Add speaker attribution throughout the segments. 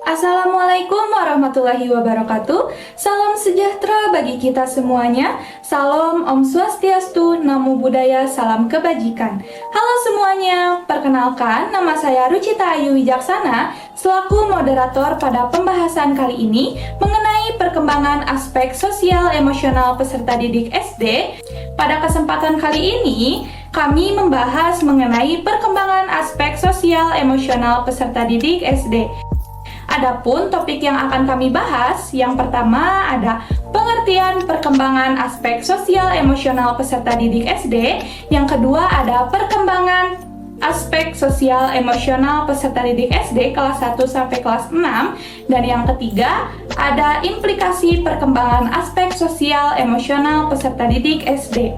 Speaker 1: Assalamualaikum warahmatullahi wabarakatuh. Salam sejahtera bagi kita semuanya. Salam Om Swastiastu, Namo Buddhaya, salam kebajikan. Halo semuanya, perkenalkan nama saya Rucita Ayu Wijaksana selaku moderator pada pembahasan kali ini mengenai perkembangan aspek sosial emosional peserta didik SD. Pada kesempatan kali ini, kami membahas mengenai perkembangan aspek sosial emosional peserta didik SD. Adapun topik yang akan kami bahas, yang pertama ada pengertian perkembangan aspek sosial emosional peserta didik SD, yang kedua ada perkembangan aspek sosial emosional peserta didik SD kelas 1 sampai kelas 6, dan yang ketiga ada implikasi perkembangan aspek sosial emosional peserta didik SD.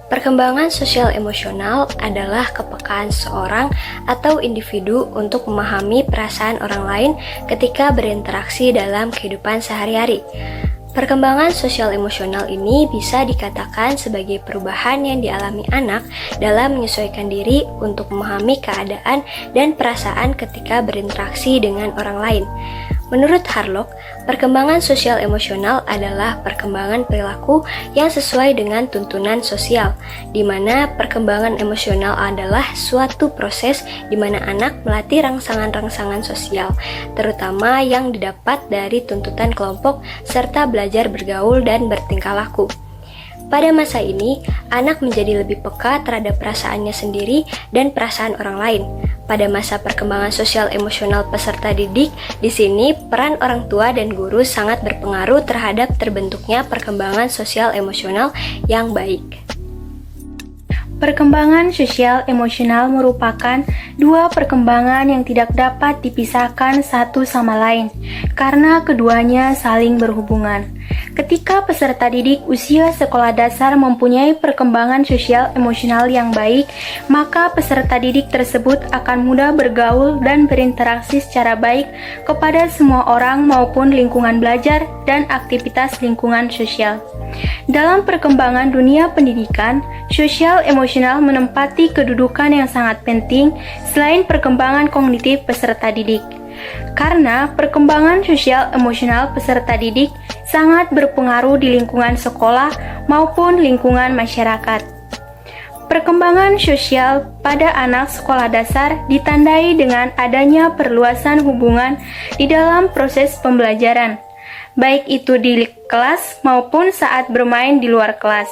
Speaker 2: Perkembangan sosial emosional adalah kepekaan seseorang atau individu untuk memahami perasaan orang lain ketika berinteraksi dalam kehidupan sehari-hari. Perkembangan sosial emosional ini bisa dikatakan sebagai perubahan yang dialami anak dalam menyesuaikan diri untuk memahami keadaan dan perasaan ketika berinteraksi dengan orang lain. Menurut Harlock, perkembangan sosial emosional adalah perkembangan perilaku yang sesuai dengan tuntunan sosial, di mana perkembangan emosional adalah suatu proses di mana anak melatih rangsangan-rangsangan sosial, terutama yang didapat dari tuntutan kelompok serta belajar bergaul dan bertingkah laku. Pada masa ini, anak menjadi lebih peka terhadap perasaannya sendiri dan perasaan orang lain. Pada masa perkembangan sosial emosional peserta didik, di sini peran orang tua dan guru sangat berpengaruh terhadap terbentuknya perkembangan sosial emosional yang baik.
Speaker 3: Perkembangan sosial emosional merupakan dua perkembangan yang tidak dapat dipisahkan satu sama lain, karena keduanya saling berhubungan. Ketika peserta didik usia sekolah dasar mempunyai perkembangan sosial emosional yang baik, maka peserta didik tersebut akan mudah bergaul dan berinteraksi secara baik kepada semua orang maupun lingkungan belajar dan aktivitas lingkungan sosial. Dalam perkembangan dunia pendidikan, sosial emosional menempati kedudukan yang sangat penting selain perkembangan kognitif peserta didik. Karena perkembangan sosial emosional peserta didik sangat berpengaruh di lingkungan sekolah maupun lingkungan masyarakat. Perkembangan sosial pada anak sekolah dasar ditandai dengan adanya perluasan hubungan di dalam proses pembelajaran, baik itu di kelas maupun saat bermain di luar kelas.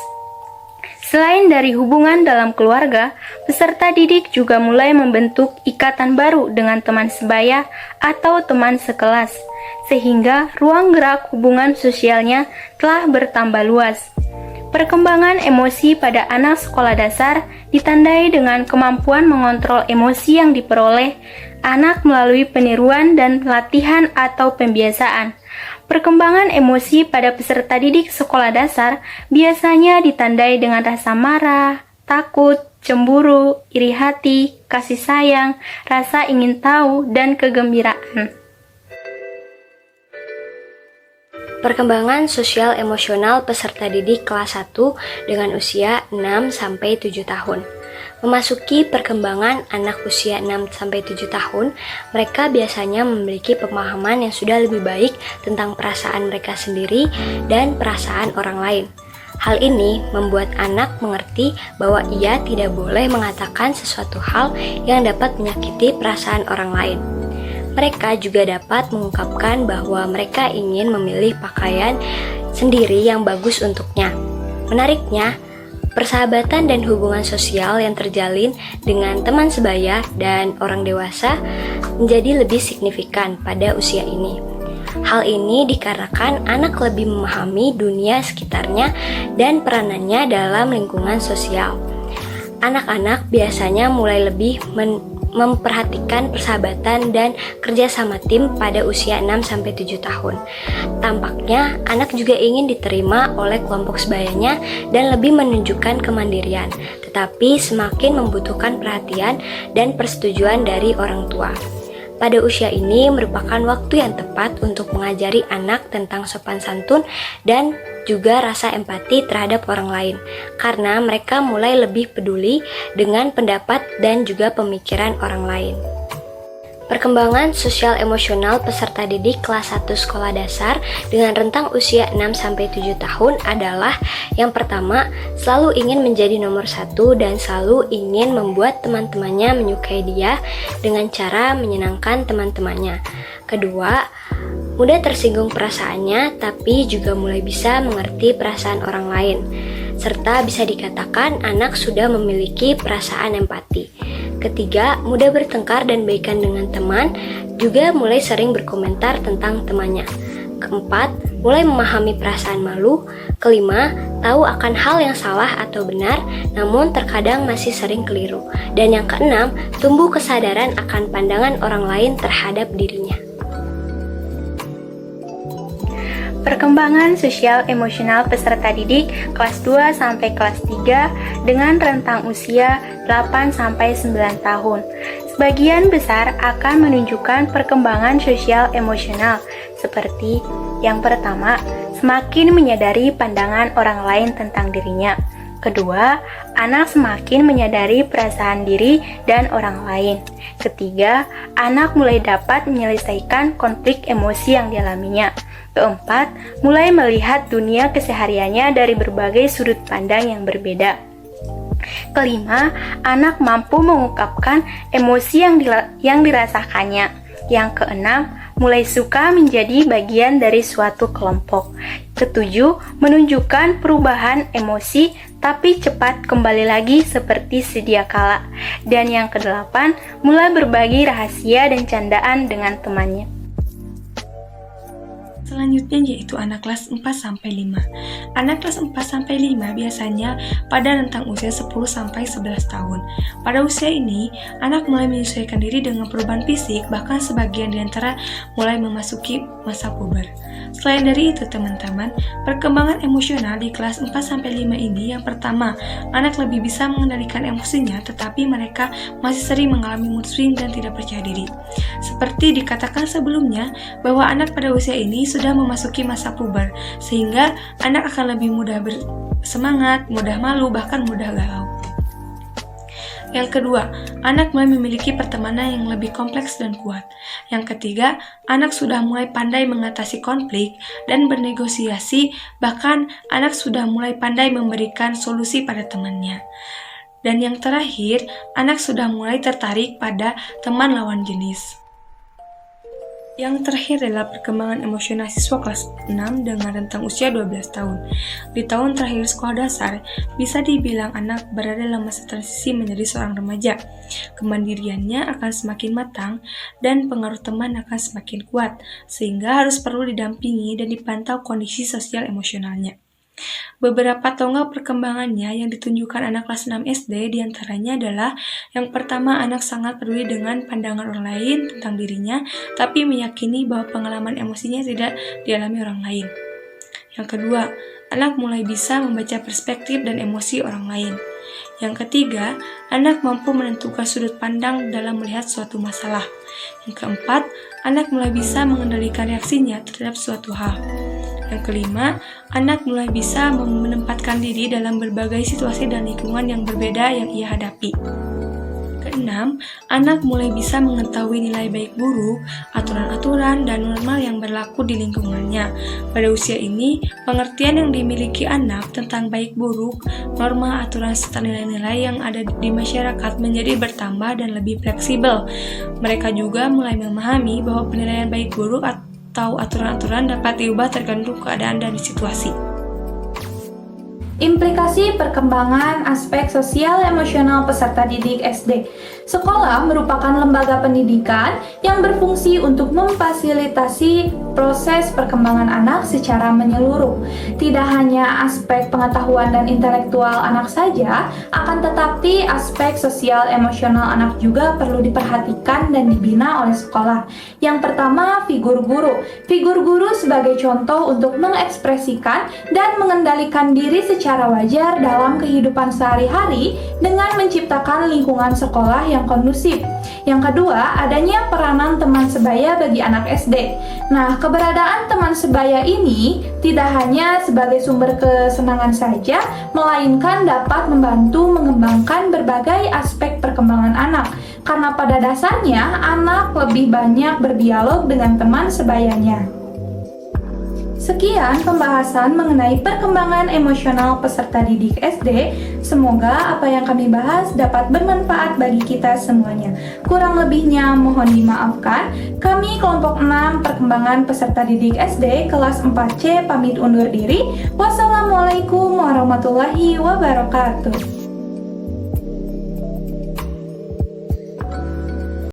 Speaker 3: Selain dari hubungan dalam keluarga, peserta didik juga mulai membentuk ikatan baru dengan teman sebaya atau teman sekelas, sehingga ruang gerak hubungan sosialnya telah bertambah luas. Perkembangan emosi pada anak sekolah dasar ditandai dengan kemampuan mengontrol emosi yang diperoleh anak melalui peniruan dan latihan atau pembiasaan. Perkembangan emosi pada peserta didik sekolah dasar biasanya ditandai dengan rasa marah, takut, cemburu, iri hati, kasih sayang, rasa ingin tahu, dan kegembiraan.
Speaker 2: Perkembangan sosial emosional peserta didik kelas 1 dengan usia 6-7 tahun. Memasuki perkembangan anak usia 6-7 tahun, mereka biasanya memiliki pemahaman yang sudah lebih baik tentang perasaan mereka sendiri dan perasaan orang lain. Hal ini membuat anak mengerti bahwa ia tidak boleh mengatakan sesuatu hal yang dapat menyakiti perasaan orang lain. Mereka juga dapat mengungkapkan bahwa mereka ingin memilih pakaian sendiri yang bagus untuknya. Menariknya, persahabatan dan hubungan sosial yang terjalin dengan teman sebaya dan orang dewasa menjadi lebih signifikan pada usia ini. Hal ini dikarenakan anak lebih memahami dunia sekitarnya dan peranannya dalam lingkungan sosial. Anak-anak biasanya mulai lebih memperhatikan persahabatan dan kerjasama tim pada usia 6-7 tahun. Tampaknya anak juga ingin diterima oleh kelompok sebayanya dan lebih menunjukkan kemandirian, tetapi semakin membutuhkan perhatian dan persetujuan dari orang tua. Pada usia ini merupakan waktu yang tepat untuk mengajari anak tentang sopan santun dan juga rasa empati terhadap orang lain, karena mereka mulai lebih peduli dengan pendapat dan juga pemikiran orang lain. Perkembangan sosial emosional peserta didik kelas 1 sekolah dasar dengan rentang usia 6-7 tahun adalah yang pertama, selalu ingin menjadi nomor 1 dan selalu ingin membuat teman-temannya menyukai dia dengan cara menyenangkan teman-temannya. Kedua, mudah tersinggung perasaannya tapi juga mulai bisa mengerti perasaan orang lain. Serta bisa dikatakan anak sudah memiliki perasaan empati. Ketiga, mudah bertengkar dan baikan dengan teman, juga mulai sering berkomentar tentang temannya. Keempat, mulai memahami perasaan malu. Kelima, tahu akan hal yang salah atau benar, namun terkadang masih sering keliru. Dan yang keenam, tumbuh kesadaran akan pandangan orang lain terhadap dirinya.
Speaker 3: Perkembangan sosial emosional peserta didik kelas 2 sampai kelas 3 dengan rentang usia 8 sampai 9 tahun. Sebagian besar akan menunjukkan perkembangan sosial emosional seperti yang pertama, semakin menyadari pandangan orang lain tentang dirinya. Kedua, anak semakin menyadari perasaan diri dan orang lain. Ketiga, anak mulai dapat menyelesaikan konflik emosi yang dialaminya. Keempat, mulai melihat dunia kesehariannya dari berbagai sudut pandang yang berbeda. Kelima, anak mampu mengungkapkan emosi yang dirasakannya. Yang keenam, mulai suka menjadi bagian dari suatu kelompok. Ketujuh, menunjukkan perubahan emosi tapi cepat kembali lagi seperti sedia kala. Dan yang kedelapan, mulai berbagi rahasia dan candaan dengan temannya.
Speaker 4: Selanjutnya yaitu anak kelas 4-5. Anak kelas 4-5 biasanya pada rentang usia 10-11 tahun. Pada usia ini, anak mulai menyesuaikan diri dengan perubahan fisik, bahkan sebagian di antara mulai memasuki masa puber. Selain dari itu teman-teman, perkembangan emosional di kelas 4-5 ini yang pertama, anak lebih bisa mengendalikan emosinya tetapi mereka masih sering mengalami mood swing dan tidak percaya diri. Seperti dikatakan sebelumnya, bahwa anak pada usia ini sudah memasuki masa puber, sehingga anak akan lebih mudah bersemangat, mudah malu, bahkan mudah galau. Yang kedua, anak mulai memiliki pertemanan yang lebih kompleks dan kuat. Yang ketiga, anak sudah mulai pandai mengatasi konflik dan bernegosiasi, bahkan anak sudah mulai pandai memberikan solusi pada temannya. Dan yang terakhir, anak sudah mulai tertarik pada teman lawan jenis. Yang terakhir adalah perkembangan emosional siswa kelas 6 dengan rentang usia 12 tahun. Di tahun terakhir sekolah dasar, bisa dibilang anak berada dalam masa transisi menjadi seorang remaja. Kemandiriannya akan semakin matang dan pengaruh teman akan semakin kuat, sehingga harus perlu didampingi dan dipantau kondisi sosial emosionalnya. Beberapa tonggak perkembangannya yang ditunjukkan anak kelas 6 SD diantaranya adalah yang pertama, anak sangat peduli dengan pandangan orang lain tentang dirinya, tapi meyakini bahwa pengalaman emosinya tidak dialami orang lain. Yang kedua, anak mulai bisa membaca perspektif dan emosi orang lain. Yang ketiga, anak mampu menentukan sudut pandang dalam melihat suatu masalah. Yang keempat, anak mulai bisa mengendalikan reaksinya terhadap suatu hal. Yang kelima, anak mulai bisa menempatkan diri dalam berbagai situasi dan lingkungan yang berbeda yang ia hadapi. Keenam, anak mulai bisa mengetahui nilai baik buruk, aturan-aturan, dan normal yang berlaku di lingkungannya. Pada usia ini, pengertian yang dimiliki anak tentang baik buruk, norma, aturan, serta nilai-nilai yang ada di masyarakat menjadi bertambah dan lebih fleksibel. Mereka juga mulai memahami bahwa penilaian baik buruk atau aturan-aturan dapat diubah tergantung keadaan dan situasi.
Speaker 1: Implikasi perkembangan aspek sosial emosional peserta didik SD. Sekolah merupakan lembaga pendidikan yang berfungsi untuk memfasilitasi proses perkembangan anak secara menyeluruh. Tidak hanya aspek pengetahuan dan intelektual anak saja, akan tetapi aspek sosial emosional anak juga perlu diperhatikan dan dibina oleh sekolah. Yang pertama, figur guru. Figur guru sebagai contoh untuk mengekspresikan dan mengendalikan diri secara wajar dalam kehidupan sehari-hari dengan menciptakan lingkungan sekolah yang kondusif. Yang kedua, adanya peranan teman sebaya bagi anak SD. Nah, Keberadaan teman sebaya ini tidak hanya sebagai sumber kesenangan saja, melainkan dapat membantu mengembangkan berbagai aspek perkembangan anak. Karena pada dasarnya, anak lebih banyak berdialog dengan teman sebayanya. Sekian pembahasan mengenai perkembangan emosional peserta didik SD. Semoga apa yang kami bahas dapat bermanfaat bagi kita semuanya. Kurang lebihnya mohon dimaafkan. Kami kelompok 6 perkembangan peserta didik SD kelas 4C pamit undur diri. Wassalamualaikum warahmatullahi wabarakatuh.